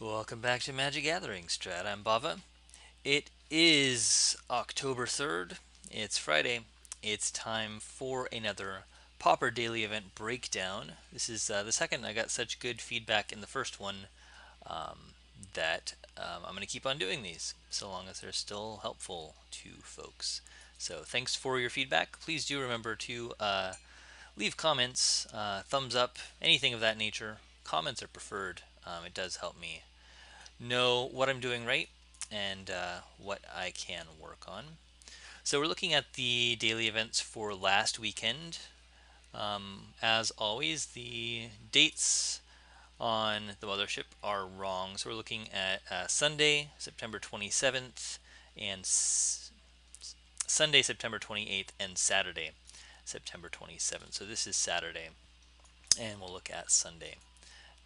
Welcome back to Magic Gathering Strat. I'm Bava. It is October 3rd. It's Friday. It's time for another Pauper Daily Event breakdown. This is the second. I got such good feedback in the first one that I'm going to keep on doing these so long as they're still helpful to folks. So thanks for your feedback. Please do remember to leave comments, thumbs up, anything of that nature. Comments are preferred. It does help me know what I'm doing right and what I can work on. So we're looking at the daily events for last weekend. As always, the dates on the mothership are wrong. So we're looking at Sunday, September 27th, and Sunday, September 28th, and Saturday, September 27th. So this is Saturday, and we'll look at Sunday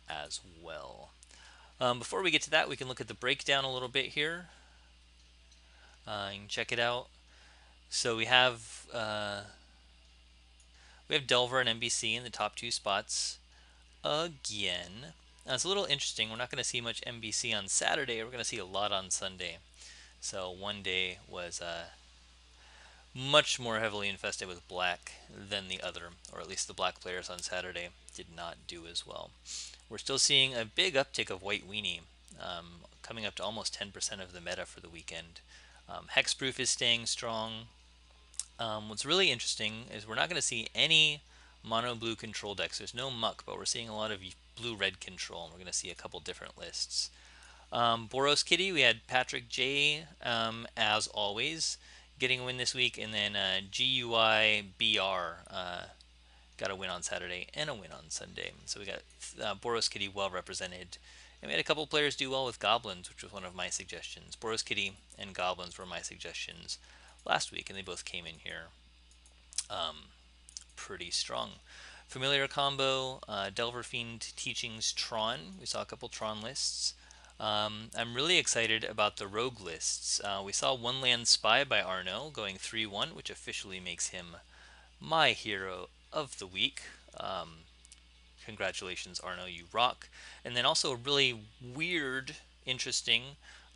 as well. Before we get to that, we can look at the breakdown a little bit here. You can check it out. So we have Delver and MBC in the top two spots again. Now, it's a little interesting. We're not going to see much MBC on Saturday. We're going to see a lot on Sunday. So one day was much more heavily infested with black than the other, or at least the black players on Saturday did not do as well. We're still seeing a big uptick of White Weenie, coming up to almost 10% of the meta for the weekend. Hexproof is staying strong. What's really interesting is we're not going to see any mono blue control decks. There's no muck, but we're seeing a lot of blue red control, and we're going to see a couple different lists. Boros Kitty, we had Patrick J, as always, getting a win this week, and then GUI BR got a win on Saturday and a win on Sunday. So we got Boros Kitty well represented. And we had a couple players do well with Goblins, which was one of my suggestions. Boros Kitty and Goblins were my suggestions last week, and they both came in here pretty strong. Familiar combo, Delver Fiend Teachings Tron. We saw a couple Tron lists. I'm really excited about the rogue lists. We saw One Land Spy by Arno going 3-1, which officially makes him my hero of the week. Congratulations, Arno, you rock. And then also a really weird, interesting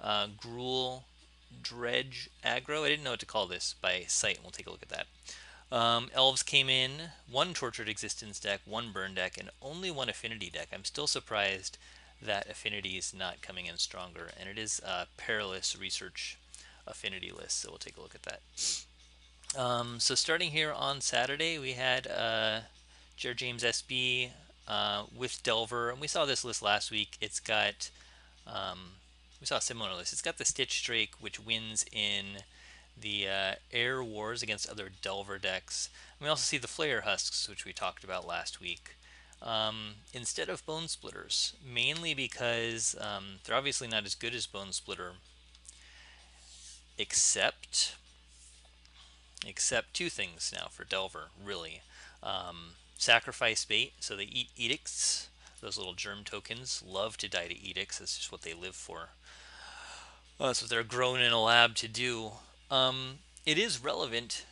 Gruul Dredge aggro. I didn't know what to call this by sight, and we'll take a look at that. Elves came in, one Tortured Existence deck, one Burn deck, and only one Affinity deck. I'm still surprised that Affinity is not coming in stronger, and it is a Perilous Research Affinity list, so we'll take a look at that. So starting here on Saturday, we had Jared James SB with Delver, and we saw this list last week. It's got, we saw a similar list. It's got the Stitch Drake, which wins in the Air Wars against other Delver decks. And we also see the Flare Husks, which we talked about last week, instead of Bone Splitters, mainly because they're obviously not as good as Bone Splitter, except two things now for Delver, really. Sacrifice bait, so they eat edicts. Those little germ tokens love to die to edicts. That's just what they live for. That's what they're grown in a lab to do. It is relevant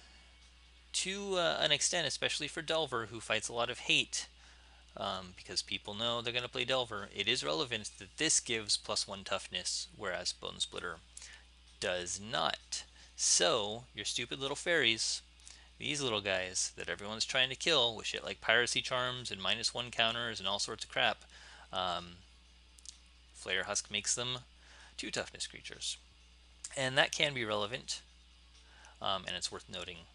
to an extent, especially for Delver, who fights a lot of hate, because people know they're going to play Delver. It is relevant that this gives +1 toughness, whereas Bone Splitter does not. So, your stupid little fairies, these little guys that everyone's trying to kill with shit like Piracy Charms and -1 counters and all sorts of crap, Flare Husk makes them 2 toughness creatures. And that can be relevant, and it's worth noting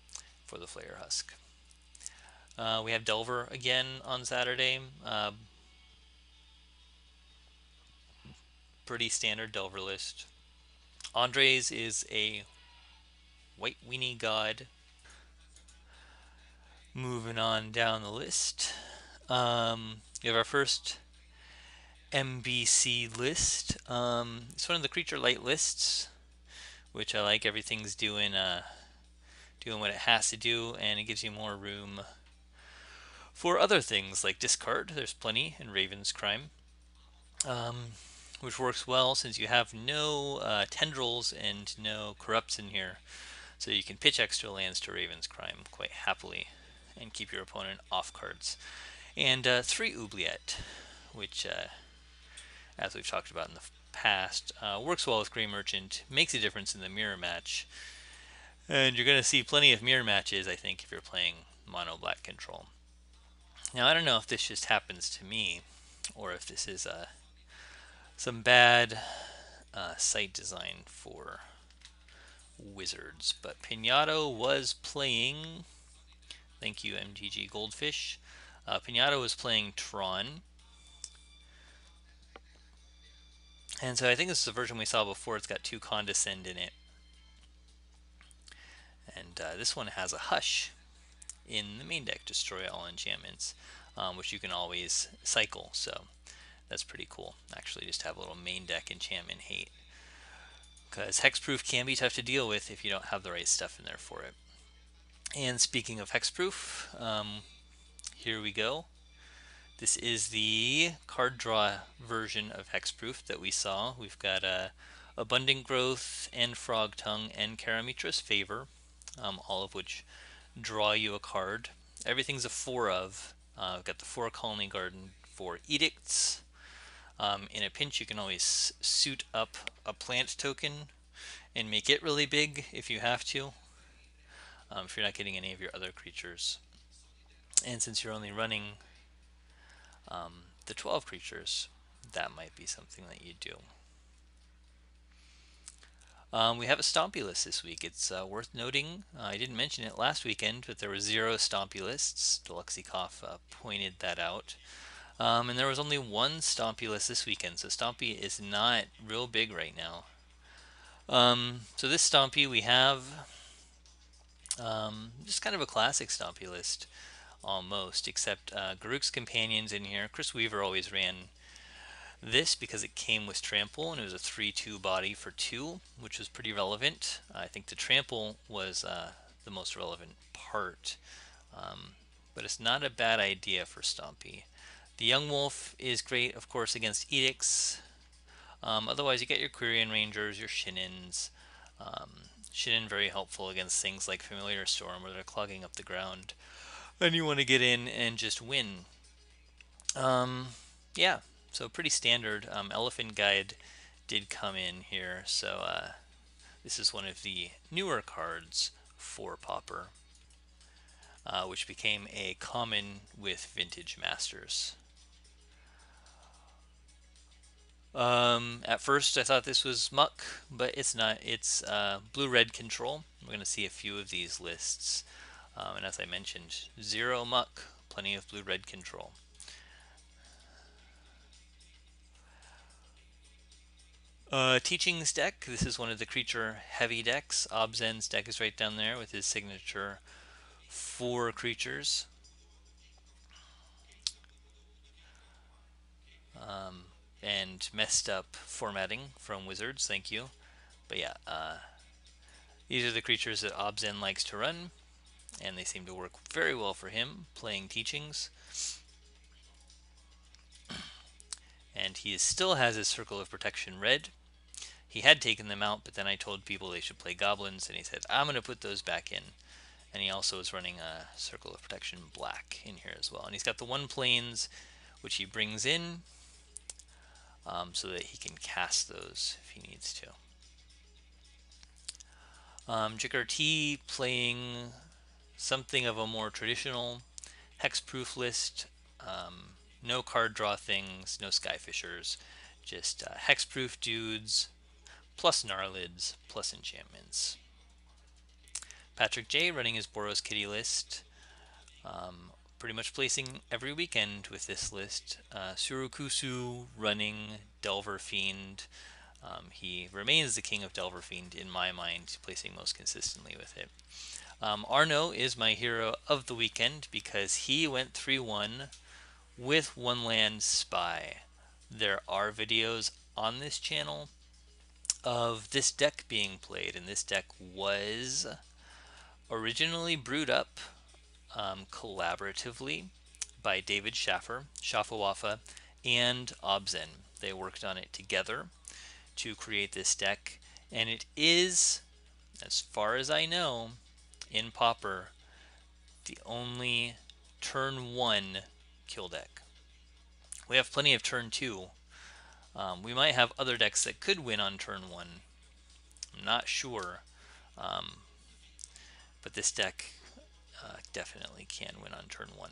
for the Flare Husk. We have Delver again on Saturday. Pretty standard Delver list. Andres is a White Weenie God. Moving on down the list. We have our first MBC list. It's one of the Creature Light lists, which I like. Everything's doing what it has to do, and it gives you more room for other things like discard. There's plenty in Raven's Crime, which works well since you have no tendrils and no corrupts in here. So you can pitch extra lands to Raven's Crime quite happily and keep your opponent off cards. And 3 Oubliette, which as we've talked about in the past. Works well with Gray Merchant, makes a difference in the mirror match. And you're going to see plenty of mirror matches, I think, if you're playing mono black control. Now, I don't know if this just happens to me, or if this is some bad site design for Wizards, but Pinato was playing. Thank you, MTG Goldfish. Pinato was playing Tron, and so I think this is a version we saw before. It's got 2 Condescend in it, and this one has a Hush in the main deck, destroy all enchantments, which you can always cycle. So that's pretty cool. Actually, just have a little main deck enchantment hate, because hexproof can be tough to deal with if you don't have the right stuff in there for it. And speaking of hexproof, here we go. This is the card draw version of hexproof that we saw. We've got Abundant Growth and Frog Tongue and Karametra's Favor, all of which draw you a card. Everything's a 4 of. We've got the 4 Colony Garden for Edicts. In a pinch, you can always suit up a plant token and make it really big if you have to, if you're not getting any of your other creatures. And since you're only running the 12 creatures, that might be something that you do. We have a Stompy list this week. It's worth noting, I didn't mention it last weekend, but there were 0 Stompy lists. Deluxekoff pointed that out. And there was only 1 Stompy list this weekend, so Stompy is not real big right now. So this Stompy we have just kind of a classic Stompy list, almost, except Garruk's Companions in here. Chris Weaver always ran this because it came with Trample, and it was a 3/2 body for 2, which was pretty relevant. I think the Trample was the most relevant part, but it's not a bad idea for Stompy. The Young Wolf is great, of course, against Edicts. Otherwise, you get your Quirion Rangers, your Shinins. Shinin very helpful against things like Familiar Storm, where they're clogging up the ground, and you want to get in and just win. Yeah, so pretty standard. Elephant Guide did come in here, so this is one of the newer cards for Pauper, which became a common with Vintage Masters. At first I thought this was Muck, but it's not. It's blue-red control. We're going to see a few of these lists. And as I mentioned, 0 Muck, plenty of blue-red control. Teachings deck. This is one of the creature-heavy decks. Obzen's deck is right down there with his signature 4 creatures. And messed up formatting from Wizards, thank you. But yeah, these are the creatures that Obzen likes to run, and they seem to work very well for him, playing Teachings. And he still has his Circle of Protection red. He had taken them out, but then I told people they should play Goblins, and he said, I'm going to put those back in. And he also is running a Circle of Protection black in here as well. And he's got the 1 Plains, which he brings in, so that he can cast those if he needs to. JKRT playing something of a more traditional hexproof list. No card draw things, no Skyfishers, just hexproof dudes, plus Gnarlids, plus enchantments. Patrick J running his Boros Kitty list. Pretty much placing every weekend with this list. Surukusu running Delver Fiend. He remains the king of Delver Fiend in my mind, placing most consistently with it. Arno is my hero of the weekend because he went 3-1 with 1 land Spy. There are videos on this channel of this deck being played, and this deck was originally brewed up collaboratively by David Schaffer, Shafawafa, and Obzen. They worked on it together to create this deck, and it is, as far as I know, in Pauper, the only turn 1 kill deck. We have plenty of turn 2 We might have other decks that could win on turn 1. I'm not sure. But this deck definitely can win on turn 1.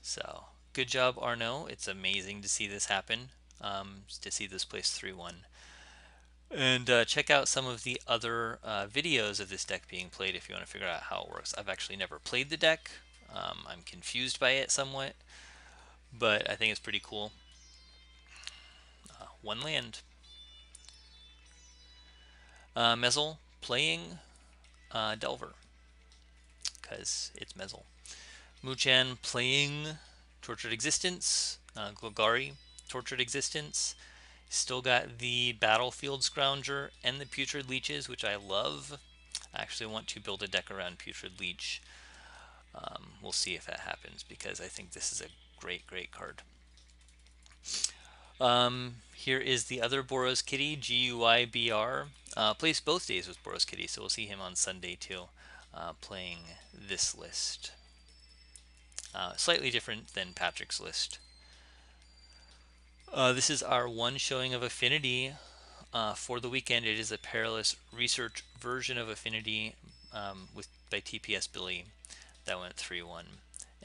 So, good job, Arnaud. It's amazing to see this happen, to see this place 3-1. And check out some of the other videos of this deck being played if you want to figure out how it works. I've actually never played the deck. I'm confused by it somewhat, but I think it's pretty cool. One land. Mezel playing Delver, because it's Mezel. Muchan playing Tortured Existence. Golgari, Tortured Existence. Still got the Battlefield Scrounger and the Putrid Leeches, which I love. I actually want to build a deck around Putrid Leech. We'll see if that happens, because I think this is a great, great card. Here is the other Boros Kitty, GUIBR. Plays both days with Boros Kitty, so we'll see him on Sunday too, playing this list. Slightly different than Patrick's list. This is our one showing of Affinity for the weekend. It is a Perilous Research version of Affinity by TPS Billy that went 3-1.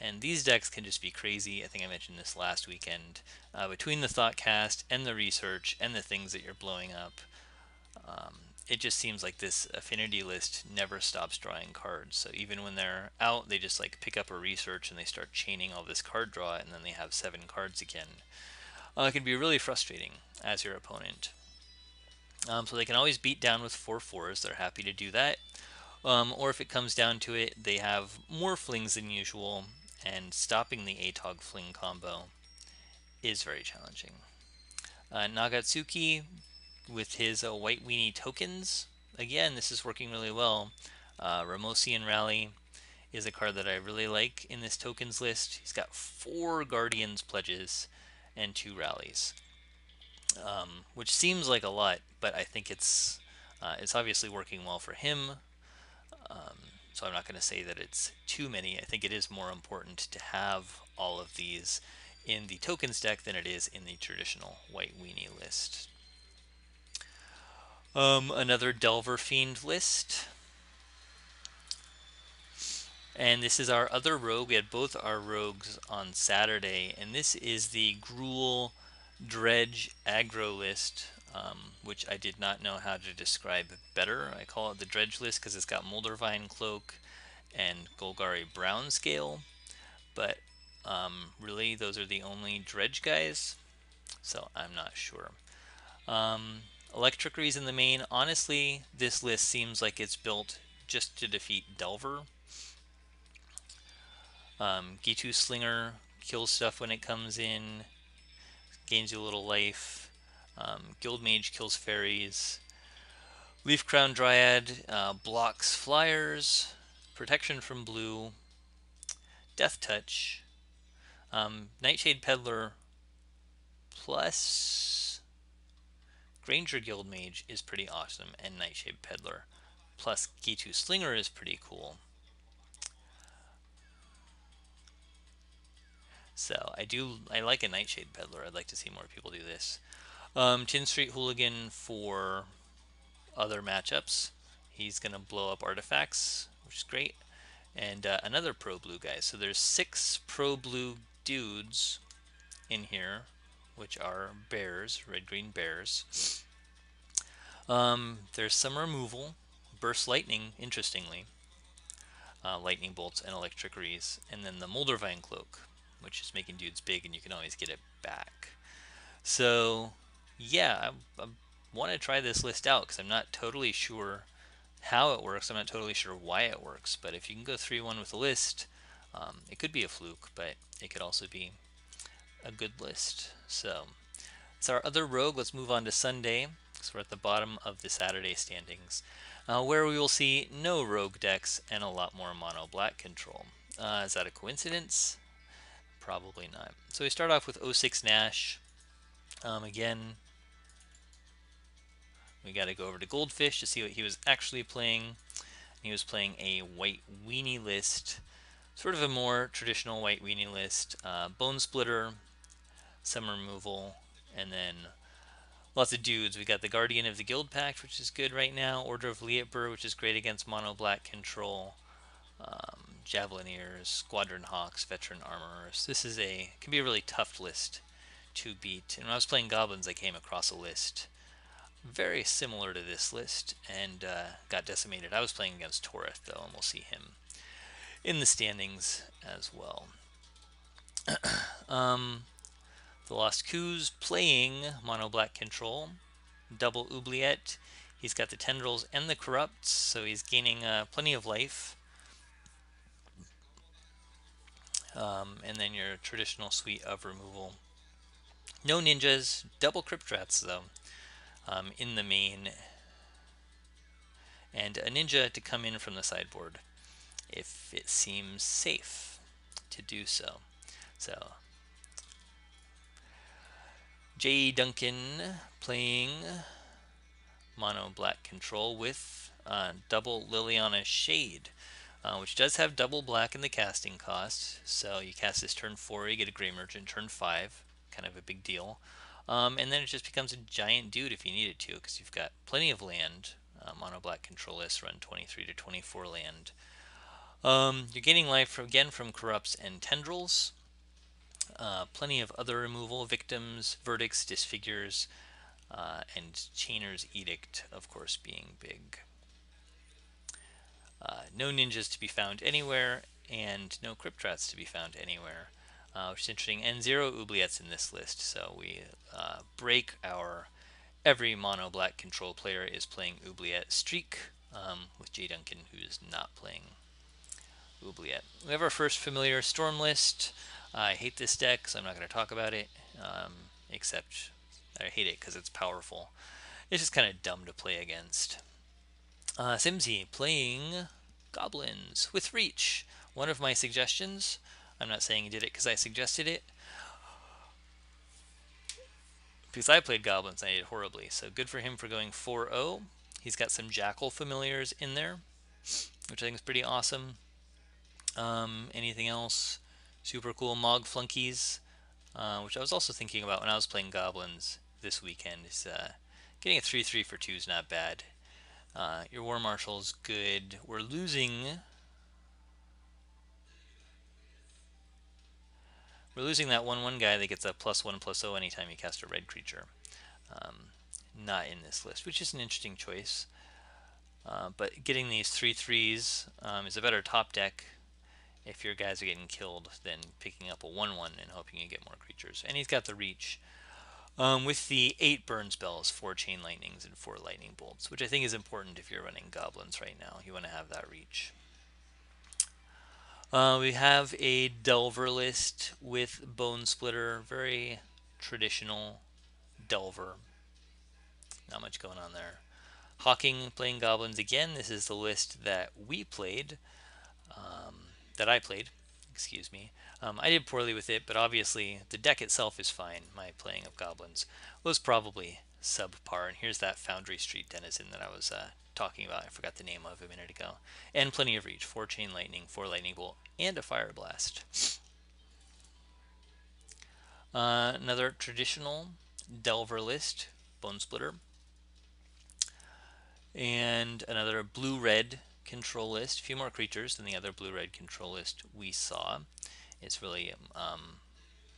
And these decks can just be crazy. I think I mentioned this last weekend. Between the Thoughtcast and the Research and the things that you're blowing up, it just seems like this Affinity list never stops drawing cards. So even when they're out, they just like pick up a Research and they start chaining all this card draw, and then they have 7 cards again. It can be really frustrating as your opponent. So they can always beat down with 4/4s. They're happy to do that. Or if it comes down to it, they have more flings than usual, and stopping the Atog fling combo is very challenging. Nagatsuki with his white weenie tokens. Again, this is working really well. Ramosian Rally is a card that I really like in this tokens list. He's got 4 Guardians pledges and 2 rallies, which seems like a lot, but I think it's obviously working well for him. So I'm not going to say that it's too many. I think it is more important to have all of these in the tokens deck than it is in the traditional white weenie list. Another Delver Fiend list. And this is our other rogue. We had both our rogues on Saturday, and this is the Gruul Dredge aggro list, which I did not know how to describe better. I call it the Dredge list because it's got Moldervine Cloak and Golgari Brown Scale, but really those are the only Dredge guys, so I'm not sure. Electricries in the main. Honestly, this list seems like it's built just to defeat Delver. Gitu Slinger kills stuff when it comes in, gains you a little life. Guild Mage kills fairies. Leaf Crown Dryad blocks flyers. Protection from blue. Death Touch. Nightshade Peddler plus Granger Guild Mage is pretty awesome, and Nightshade Peddler plus Gitu Slinger is pretty cool. So I like a Nightshade Peddler. I'd like to see more people do this. Tin Street Hooligan for other matchups. He's going to blow up artifacts, which is great. And another pro blue guy. So there's 6 pro blue dudes in here, which are bears, red green bears. There's some removal. Burst Lightning, interestingly. Lightning bolts and electricries. And then the Moldervine Cloak, which is making dudes big and you can always get it back. So yeah, I want to try this list out because I'm not totally sure how it works. I'm not totally sure why it works, but if you can go 3-1 with a list, it could be a fluke, but it could also be a good list. So it's our other rogue. Let's move on to Sunday, because we're at the bottom of the Saturday standings, where we will see no rogue decks and a lot more mono black control. Is that a coincidence? Probably not. So we start off with 06 Nash. Again, we got to go over to Goldfish to see what he was actually playing. He was playing a white weenie list, sort of a more traditional white weenie list. Bone Splitter, some removal, and then lots of dudes. We got the Guardian of the Guild Pact, which is good right now. Order of Lietber, which is great against mono black control. Javelineers, Squadron Hawks, Veteran Armorers. This can be a really tough list to beat. And when I was playing Goblins, I came across a list very similar to this list and got decimated. I was playing against Toreth though, and we'll see him in the standings as well. The Lost Coups playing mono black control, double Oubliette. He's got the Tendrils and the Corrupts, so he's gaining plenty of life. And then your traditional suite of removal. No ninjas, double Crypt Rats though, in the main, and a ninja to come in from the sideboard if it seems safe to do so. So, J. Duncan playing mono black control with double Liliana Shade, which does have double black in the casting cost. So you cast this turn 4, you get a Grey Merchant turn 5, kind of a big deal. And then it just becomes a giant dude if you need it to, because you've got plenty of land. Mono black control lists run 23 to 24 land. You're gaining life again from Corrupts and Tendrils. Plenty of other removal, Victims, Verdicts, Disfigures, and Chainer's Edict, of course, being big. No ninjas to be found anywhere, and no Crypt Rats to be found anywhere, which is interesting. And 0 Oubliettes in this list, so we break our every mono black control player is playing Oubliette streak, with J. Duncan, who is not playing Oubliette. We have our first familiar Storm list. I hate this deck, so I'm not going to talk about it, except I hate it because it's powerful. It's just kind of dumb to play against. Simsy playing Goblins with Reach. One of my suggestions. I'm not saying he did it because I suggested it, because I played Goblins and I did horribly. So good for him for going 4-0. He's got some Jackal familiars in there, which I think is pretty awesome. Anything else? Super cool Mog Flunkies, which I was also thinking about when I was playing Goblins this weekend. Is getting a 3/3 for 2 is not bad. Your War Marshal's good. We're losing that 1/1 guy that gets a +1/+0 anytime you cast a red creature. Not in this list, which is an interesting choice. But getting these 3/3s is a better top deck if your guys are getting killed than picking up a 1/1 and hoping you get more creatures. And he's got the reach. With the 8 burn spells, 4 chain lightnings, and 4 lightning bolts, which I think is important if you're running goblins right now. You want to have that reach. We have a Delver list with Bone Splitter, very traditional Delver. Not much going on there. Hawking playing goblins again. This is the list that we played, that I played, excuse me. I did poorly with it, but obviously the deck itself is fine. My playing of goblins was probably subpar. And here's that Foundry Street Denizen that I was talking about. I forgot the name of a minute ago. And plenty of reach. 4 Chain Lightning, 4 Lightning Bolt, and a Fire Blast. Another traditional Delver list, Bone Splitter. And another blue-red control list. A few more creatures than the other blue-red control list we saw. It's really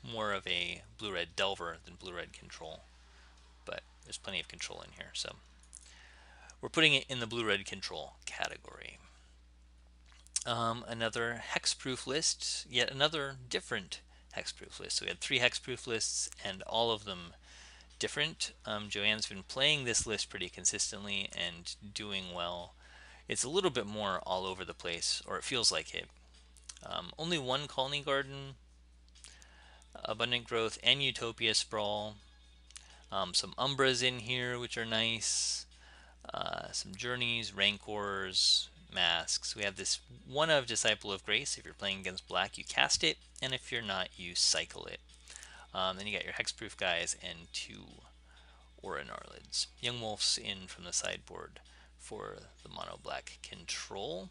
more of a blue-red Delver than blue-red control, but there's plenty of control in here, so we're putting it in the blue-red control category. Another hexproof list, yet another different hexproof list. So we had 3 hexproof lists, and all of them different. Joanne's been playing this list pretty consistently and doing well. It's a little bit more all over the place, or it feels like it. Only 1 Colony Garden, Abundant Growth, and Utopia Sprawl. Some Umbras in here, which are nice. Some Journeys, Rancors, Masks. We have this 1 of Disciple of Grace. If you're playing against black, you cast it, and if you're not, you cycle it. Then you got your Hexproof guys and 2 Aura Gnarlids. Young Wolf's in from the sideboard for the mono black control.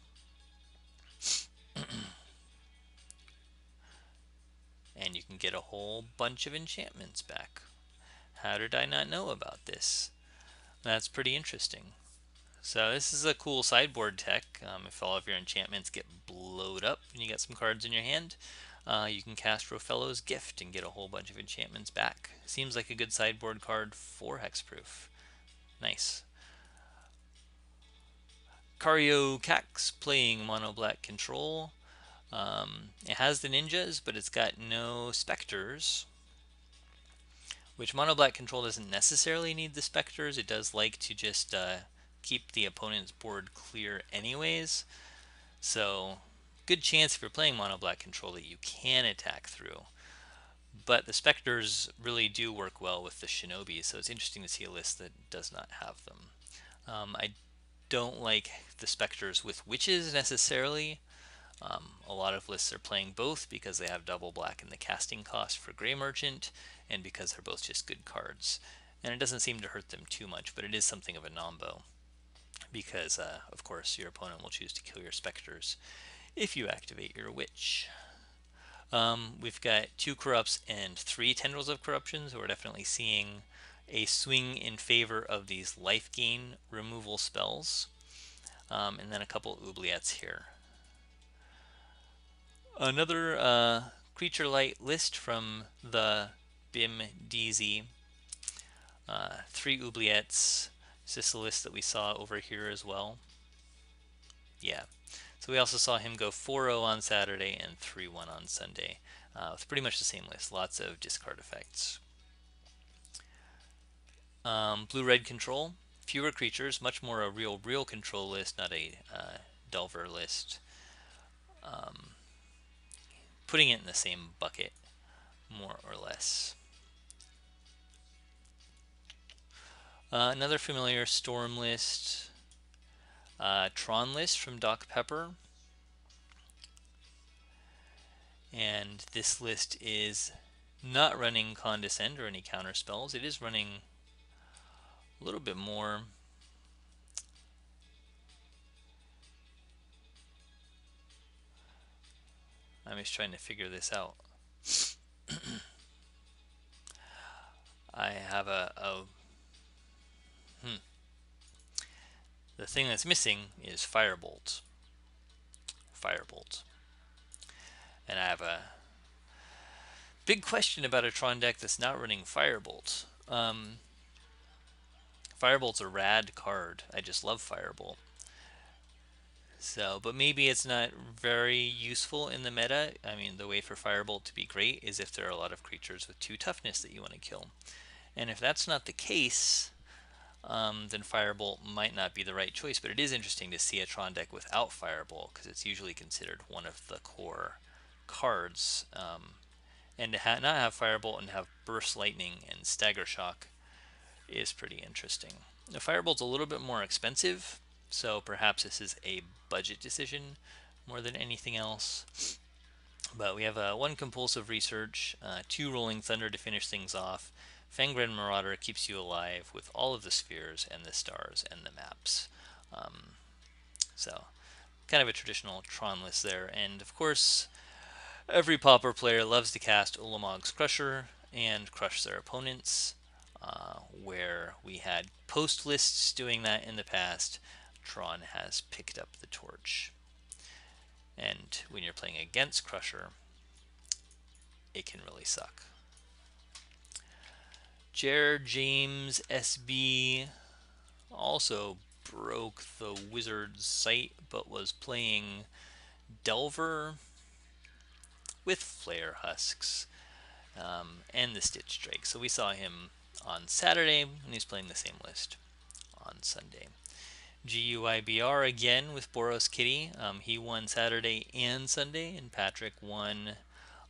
and you can get a whole bunch of enchantments back. How did I not know about this? That's pretty interesting. So this is a cool sideboard tech. If all of your enchantments get blowed up and you got some cards in your hand, you can cast Rofello's Gift and get a whole bunch of enchantments back. Seems like a good sideboard card for hexproof. Nice. Cax playing mono black control. It has the ninjas, but it's got no specters. Which mono black control doesn't necessarily need the specters. It does like to just keep the opponent's board clear anyways. So good chance if you're playing mono black control that you can attack through. But the specters really do work well with the shinobi, so it's interesting to see a list that does not have them. I don't like the specters with witches necessarily. A lot of lists are playing both because they have double black in the casting cost for Grey Merchant, and because they're both just good cards. And it doesn't seem to hurt them too much, but it is something of a nombo, because of course your opponent will choose to kill your specters if you activate your witch. We've got 2 corrupts and 3 tendrils of corruption, so we're definitely seeing a swing in favor of these life gain removal spells. And then a couple oubliettes here. Another creature light list from the BIM DZ. 3 oubliettes. Is this a list that we saw over here as well? Yeah. So we also saw him go 4-0 on Saturday and 3-1 on Sunday. With pretty much the same list. Lots of discard effects. Blue-red control. Fewer creatures. Much more a real control list, not a Delver list. Putting it in the same bucket, more or less. Another familiar Storm list. Tron list from Doc Pepper. And this list is not running Condescend or any counter spells. It is running a little bit more. I'm just trying to figure this out. I have the thing that's missing is Firebolt. And I have a big question about a Tron deck that's not running Firebolt. Firebolt's a rad card. I just love Firebolt. So, but maybe it's not very useful in the meta. I mean, the way for Firebolt to be great is if there are a lot of creatures with 2 toughness that you want to kill. And if that's not the case, then Firebolt might not be the right choice. But it is interesting to see a Tron deck without Firebolt, because it's usually considered one of the core cards. And to not have Firebolt and have Burst Lightning and Stagger Shock is pretty interesting. The Firebolt's a little bit more expensive, so perhaps this is a budget decision more than anything else. But we have 1 Compulsive Research, 2 Rolling Thunder to finish things off. Fangren Marauder keeps you alive with all of the spheres and the stars and the maps. So kind of a traditional Tron list there. And of course, every Pauper player loves to cast Ulamog's Crusher and crush their opponents. Where we had post lists doing that in the past, Tron has picked up the torch. And when you're playing against Crusher, it can really suck. Jared James SB also broke the Wizard's site, but was playing Delver with Flare Husks and the Stitch Drake. So we saw him on Saturday, and he's playing the same list on Sunday. GUIBR again with Boros Kitty. He won Saturday and Sunday, and Patrick won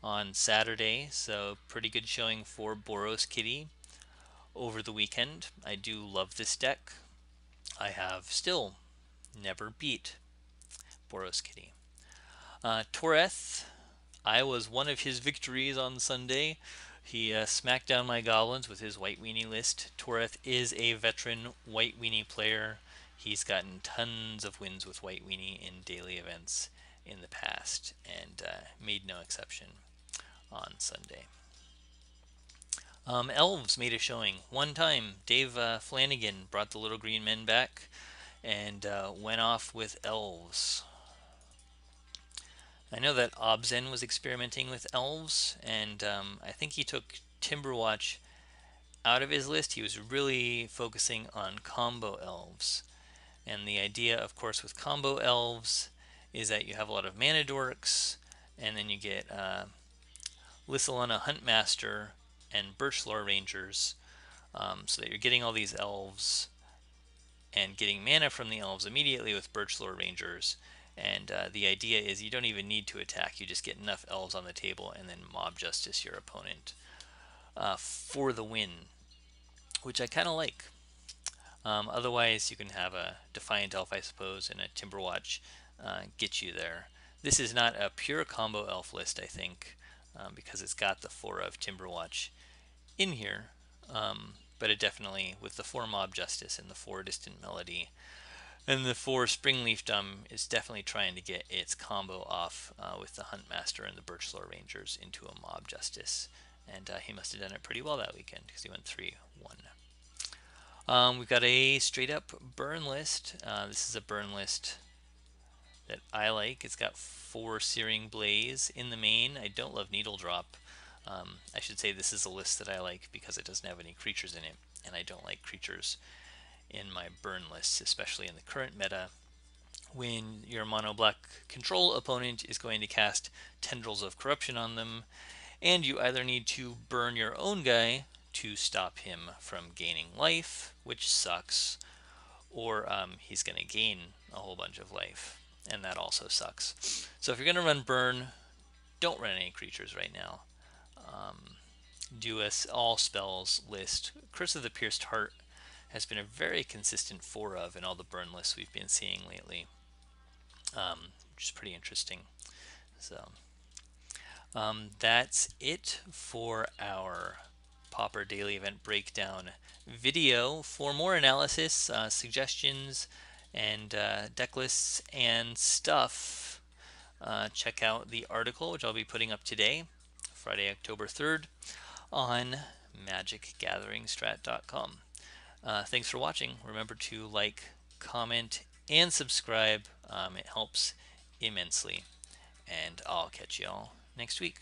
on Saturday. So pretty good showing for Boros Kitty over the weekend. I do love this deck. I have still never beat Boros Kitty. Toreth, I was one of his victories on Sunday. He smacked down my goblins with his White Weenie list. Toreth is a veteran White Weenie player. He's gotten tons of wins with White Weenie in daily events in the past, and made no exception on Sunday. Elves made a showing one time. Dave Flanagan brought the Little Green Men back and went off with elves. I know that Obzen was experimenting with elves, and I think he took Timberwatch out of his list. He was really focusing on combo elves. And the idea, of course, with combo elves is that you have a lot of mana dorks, and then you get Lysilana Huntmaster and Birchlore Rangers, so that you're getting all these elves and getting mana from the elves immediately with Birchlore Rangers. And the idea is you don't even need to attack, you just get enough elves on the table and then mob justice your opponent for the win, which I kind of like. Otherwise, you can have a Defiant Elf, I suppose, and a Timberwatch get you there. This is not a pure combo elf list, I think, because it's got the 4 of Timberwatch in here, but it definitely, with the 4 Mob Justice and the 4 Distant Melody, and the 4 Springleaf Dumb, is definitely trying to get its combo off with the Huntmaster and the Birchlore Rangers into a Mob Justice. And he must have done it pretty well that weekend because he went 3-1. We've got a straight up burn list. This is a burn list that I like. It's got 4 Searing Blaze in the main. I don't love Needle Drop. I should say this is a list that I like because it doesn't have any creatures in it, and I don't like creatures in my burn lists, especially in the current meta, when your mono black control opponent is going to cast Tendrils of Corruption on them, and you either need to burn your own guy to stop him from gaining life, which sucks, or he's going to gain a whole bunch of life, and that also sucks. So if you're going to run burn, don't run any creatures right now. Do a all spells list. Curse of the Pierced Heart has been a very consistent 4 of in all the burn lists we've been seeing lately, which is pretty interesting. So that's it for our Pauper Daily Event Breakdown video. For more analysis, suggestions, and deck lists and stuff, check out the article, which I'll be putting up today, Friday, October 3rd, on magicgatheringstrat.com. Thanks for watching. Remember to like, comment, and subscribe. It helps immensely. And I'll catch you all next week.